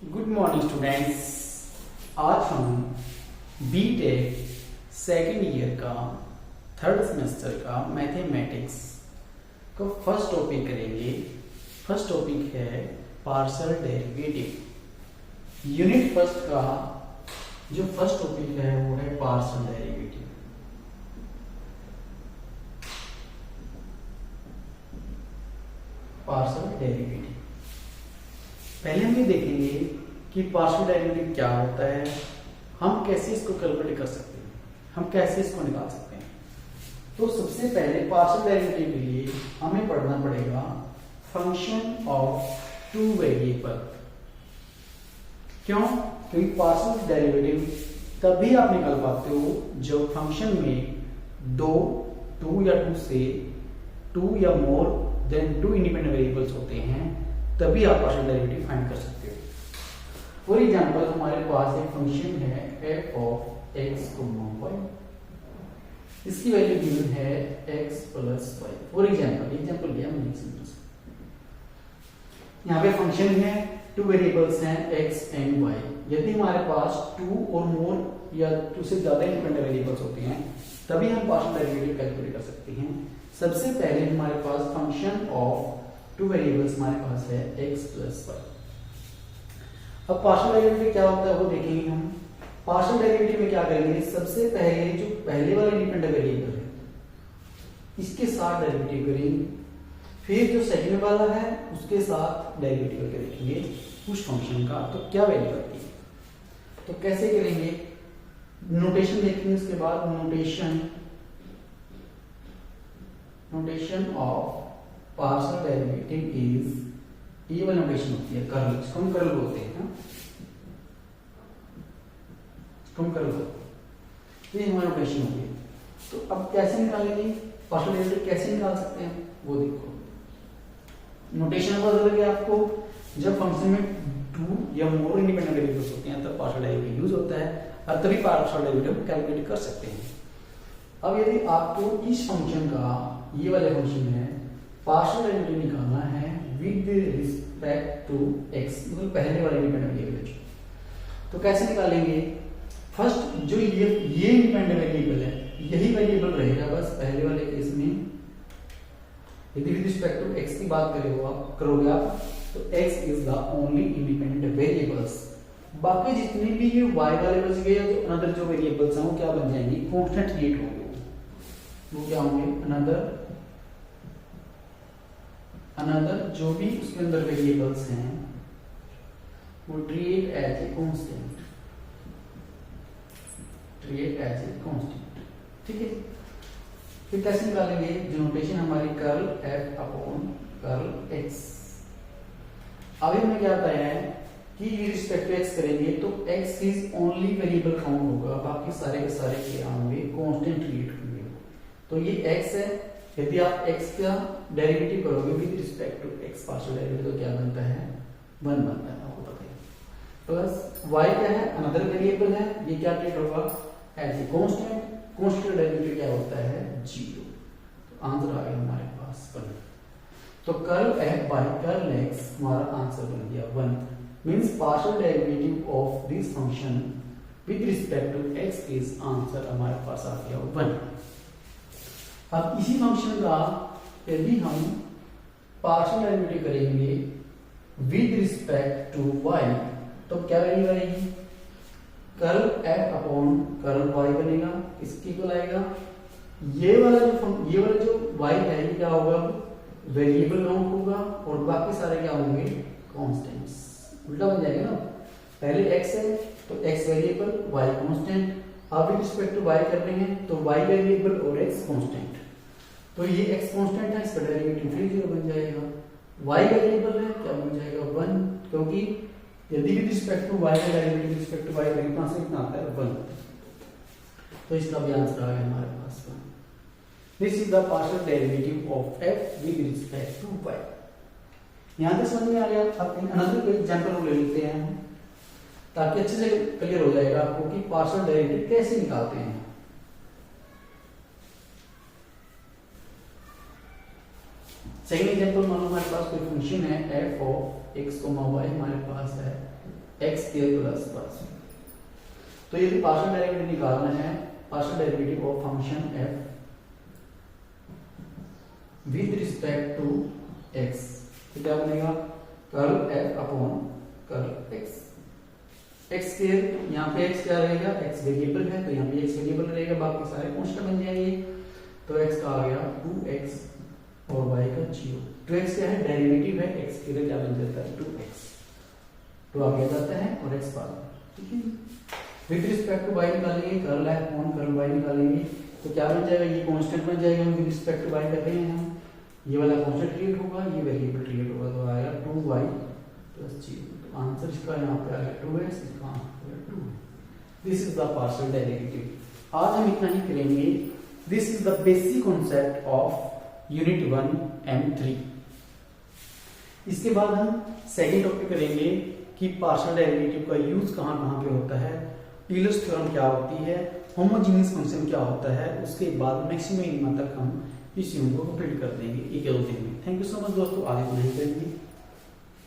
Good morning students. आज हम BTech second year का थर्ड सेमेस्टर का मैथमेटिक्स का फर्स्ट टॉपिक करेंगे। फर्स्ट टॉपिक है पार्शियल डेरिवेटिव। यूनिट फर्स्ट का जो फर्स्ट टॉपिक है वो है पार्शियल डेरिवेटिव। पार्शियल डेरिवेटिव पहले हम ये देखेंगे कि पार्शियल डेरिवेटिव क्या होता है, हम कैसे इसको कैलकुलेट कर सकते हैं, हम कैसे इसको निकाल सकते हैं। तो सबसे पहले पार्शियल डेरिवेटिव के लिए हमें पढ़ना पड़ेगा फंक्शन ऑफ टू वेरिएबल। क्यों? क्योंकि पार्शियल डेरिवेटिव तभी आप निकाल पाते हो जब फंक्शन में टू या टू से टू या more than two independent variables होते हैं, तभी आप पार्शियल डेरिवेटिव फाइंड कर सकते हो। फॉर एग्जांपल हमारे पास एक फंक्शन है f ऑफ x, y, इसकी वैल्यू गिवन है x plus y। For example लिया हमने सिंपल से, यहाँ पे फंक्शन है, टू वेरिएबल्स हैं x एंड y। यदि हमारे पास टू और मोर या टू से ज्यादा इंडिपेंडेंट वेरिएबल्स होते हैं तभी हम पार्शियल डेरिवेटिव कैलकुलेट कर सकते हैं। सबसे पहले हमारे पास फंक्शन ऑफ टू वेरिएबल्स हमारे पास है x प्लस y। अब पार्शियल डेरिवेटिव क्या होता है वो देखेंगे हम। पार्शियल डेरिवेटिव में क्या करेंगे, सबसे पहले जो पहले वाला इंडिपेंडेंट वेरिएबल है इसके साथ डेरिवेटिव करेंगे, फिर जो सेकंड वाला है उसके साथ डेरिवेटिव करके देखेंगे उस फंक्शन का तो क्या वैल्यू आती है। तो कैसे करेंगे, नोटेशन देखेंगे, उसके बाद notation of partial derivative is, ये वाली नोटेशन होती है कर्ल, इसको हम कर्ल बोलते हैं, इसको हम कर्ल बोलते हैं। ये हमारी नोटेशन होगी। तो अब कैसे निकालेंगे पार्शियल डेरिवेटिव, कैसे निकाल सकते हैं वो देखो। नोटेशन पता लग गया आपको, जब फंक्शन में टू या मोर इंडिपेंडेंट वेरिएबल्स होते हैं तब पार्शियल डेरिवेटिव यूज होता है और तभी पार्शियल डेरिवेटिव कैलकुलेट कर सकते हैं। अब यदि आपको इस फंक्शन का, ये वाले फंक्शन में पार्शियल डेरिवेटिव निकालना है विद रिस्पेक्ट टू x, मतलब पहले वाले इंडिपेंडेंट वेरिएबल, तो कैसे निकालेंगे। फर्स्ट जो ये इंडिपेंडेंट वेरिएबल है यही वेरिएबल रहेगा बस पहले वाले केस में। यदि विद रिस्पेक्ट टू x की बात करोगे आप तो x is the only independent variables. बाकी जितने भी ये y वाले बच गए, जो अनदर जो वेरिएबल्स हैं वो क्या बन जाएंगे, कांस्टेंट रेट होंगे। वो क्या होंगे, अनदर जो भी उसके अंदर वेरिएबल्स हैं वो ट्रीट एज ए कांस्टेंट, ठीक है। फिर कैसे निकालेंगे, जो नोटेशन हमारी curl f upon curl x। अभी हमें क्या बताया है कि रिस्पेक्ट टू x करेंगे तो x is only variable count होगा, बाकी सारे के सारे क्या होंगे, कांस्टेंट रेट होंगे। तो ये x है, यदि आप x का डेरिवेटिव करोगे with respect to x partial derivative तो क्या बनता है, 1 बनता है, आपको पता है। प्लस y क्या है, अनदर वेरिएबल है, ये क्या ट्रीट होगा as a constant. Constant derivative क्या होता है, 0। तो आंसर आ गया हमारे पास 1। तो curl f by curl x हमारा आंसर बन गया 1। Means partial derivative of this function with respect to x is answer हमारे पास आ गया 1। अब इसी फंक्शन का यदि हम पार्शियल डेरिवेटिव करेंगे विद रिस्पेक्ट टू y तो क्या वैल्यू आएगी, curl f upon curl y बनेगा, इसकी इक्वल आएगा। ये वाला जो y है ये क्या होगा, वेरिएबल काउंट होगा और बाकी सारे क्या होंगे, कांस्टेंट्स। उल्टा बन जाएगा ना, पहले x है तो x वेरिएबल y कांस्टेंट, अब विद रिस्पेक्ट टू y कर रहे हैं तो y वेरिएबल और x कांस्टेंट। तो ये x कांस्टेंट है, इसका डेरिवेटिव फिर 0 बन जाएगा। y वेरिएबल है, क्या बन जाएगा 1, क्योंकि यदि विद रिस्पेक्ट टू y का derivative with respect to y कितना से कितना आता है 1। तो इसका भी आंसर आ गया हमारे पास 1। This is the partial derivative of f with respect to y। यहां तक समझ में आ गया। अब अनदर कोई एग्जांपल ले लेते हैं ताकि अच्छे से क्लियर हो जाएगा आपको कि पार्शियल डेरिवेटिव कैसे निकालते हैं। सेकंड एग्जांपल, मान लो हमारे पास कोई फंक्शन है f ऑफ x, y हमारे पास है एक्स स्क्वायर प्लस पार्शियल। तो यदि पार्शियल डेरिवेटिव निकालना है, partial derivative of function f with respect to x, तो क्या बनेगा curl f upon curl x. X square, यहाँ पे एक्स क्या रहेगा, एक्स वेरिएबल है तो यहाँ पे एक्स वेरिएबल रहेगा, बाकी सारे कांस्टेंट बन जाएंगे। तो एक्स का आ गया 2x और y का 0। 2x क्या है, डेरिवेटिव है, x के लिए क्या बन जाता है 2x, तो आगे जाता है और x बाद, ठीक है। विद रिस्पेक्ट टू y निकालेंगे, curl f upon curl y निकालेंगे, तो क्या बन जाएगा, ये कांस्टेंट बन जाएगा, विद रिस्पेक्ट टू y कर रहे हैं हम, ये वाला कांस्टेंट क्रिएट होगा, ये वेरिएबल क्रिएट होगा, तो आएगा 2y प्लस 0। तो आंसर इसका यहाँ पे आ गया 2x, इसका answer 2। This is the partial derivative. आज हम इतना ही करेंगे। This is the basic concept of unit 1 M3। इसके बाद हम सेकंड टॉपिक करेंगे कि पार्शियल डेरिवेटिव का यूज कहाँ कहाँ पे होता है, टेलर्स थ्योरम क्या होती है, होमोजेनियस फंक्शन क्या होता है, उसके बाद मैक्सिमम मिनिमम तक हम इस यूनिट को कंप्लीट कर देंगे एक दो दिन में। थैंक यू सो मच दोस्तों, आगे नहीं करेंगे।